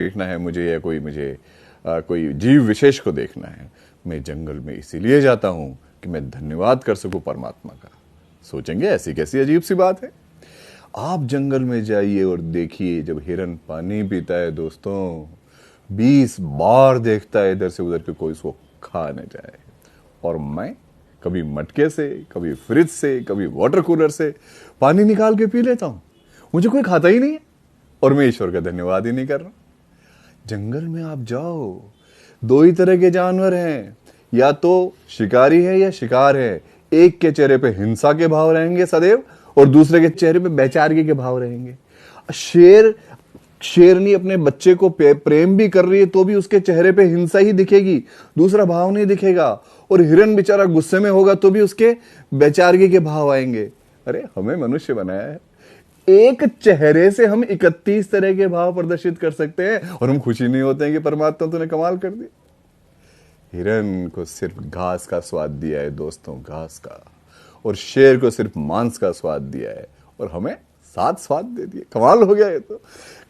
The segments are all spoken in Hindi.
देखना है मुझे, या कोई जीव विशेष को देखना है, मैं जंगल में इसीलिए जाता हूं कि मैं धन्यवाद कर सकूं परमात्मा का। सोचेंगे ऐसी कैसी अजीब सी बात है। आप जंगल में जाइए और देखिए, जब हिरन पानी पीता है दोस्तों, 20 बार देखता है इधर से उधर कि कोई उसको खा न जाए। और मैं कभी मटके से, कभी फ्रिज से, कभी वाटर कूलर से पानी निकाल के पी लेता हूं। मुझे कोई खाता ही नहीं है और मैं ईश्वर का धन्यवाद ही नहीं कर रहा। जंगल में आप जाओ, दो ही तरह के जानवर हैं, या तो शिकारी है या शिकार है। एक के चेहरे पे हिंसा के भाव रहेंगे सदैव, और दूसरे के चेहरे पे बेचारगी के भाव रहेंगे। शेरनी अपने बच्चे को प्रेम भी कर रही है तो भी उसके चेहरे पे हिंसा ही दिखेगी, दूसरा भाव नहीं दिखेगा। और हिरन बेचारा गुस्से में होगा तो भी उसके बेचारगी के भाव आएंगे। अरे हमें मनुष्य बनाया है, एक चेहरे से हम 31 तरह के भाव प्रदर्शित कर सकते हैं, और हम खुशी नहीं होते हैं कि परमात्मा तूने कमाल कर दिया। हिरन को सिर्फ घास का स्वाद दिया है दोस्तों, घास का, और शेर को सिर्फ मांस का स्वाद दिया है, और हमें 7 स्वाद दे दिए। कमाल हो गया ये तो।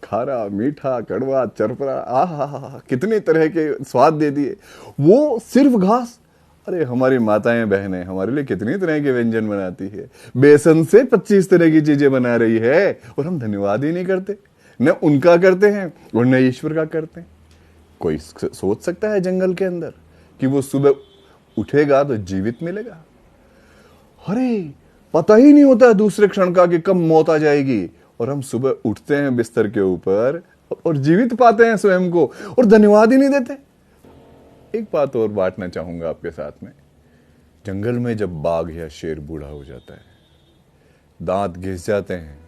खारा, मीठा, कड़वा, चरपरा, आहा, कितने तरह के स्वाद दे दिए, वो सिर्फ घास। अरे हमारी माताएं बहनें हमारे लिए कितनी तरह के व्यंजन बनाती है, बेसन से 25 तरह की चीजें बना रही है, और हम धन्यवाद ही नहीं करते। न उनका करते हैं और न ईश्वर का करते हैं। कोई सोच सकता है जंगल के अंदर कि वो सुबह उठेगा तो जीवित मिलेगा? अरे पता ही नहीं होता दूसरे क्षण का कि कब मौत आ जाएगी, और हम सुबह उठते हैं बिस्तर के ऊपर और जीवित पाते हैं स्वयं को, और धन्यवाद ही नहीं देते। एक बात और बांटना चाहूंगा आपके साथ में। जंगल में जब बाघ या शेर बूढ़ा हो जाता है, दांत घिस जाते हैं,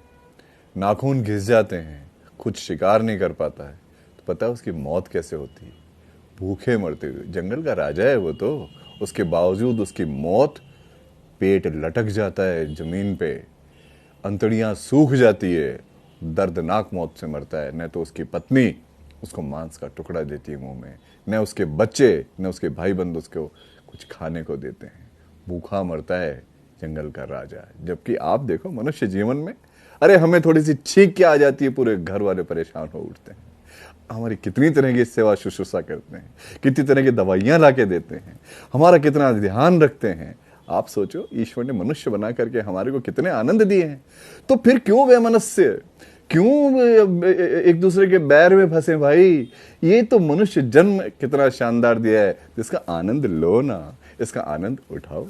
नाखून घिस जाते हैं, खुद शिकार नहीं कर पाता है, तो पता है उसकी मौत कैसे होती है? भूखे मरते हुए। जंगल का राजा है वो तो, उसके बावजूद उसकी मौत, पेट लटक जाता है जमीन पे, अंतड़ियां सूख जाती है, दर्दनाक मौत से मरता है। न तो उसकी पत्नी उसको मांस का टुकड़ा देती है मुंह में, न उसके बच्चे, न उसके भाई बंधु उसको कुछ खाने को देते हैं। भूखा मरता है जंगल का राजा। जबकि आप देखो मनुष्य जीवन में, अरे हमें थोड़ी सी छींक के आ जाती है, पूरे घर वाले परेशान हो उठते हैं। हमारी कितनी तरह की सेवा शुश्रूषा करते हैं, कितनी तरह की दवाइयां ला के देते हैं, हमारा कितना ध्यान रखते हैं। आप सोचो, ईश्वर ने मनुष्य बना करके हमारे को कितने आनंद दिए हैं, तो फिर क्यों वैमनस्य, क्यों एक दूसरे के बैर में फंसे भाई? ये तो मनुष्य जन्म कितना शानदार दिया है, जिसका आनंद लो ना, इसका आनंद उठाओ।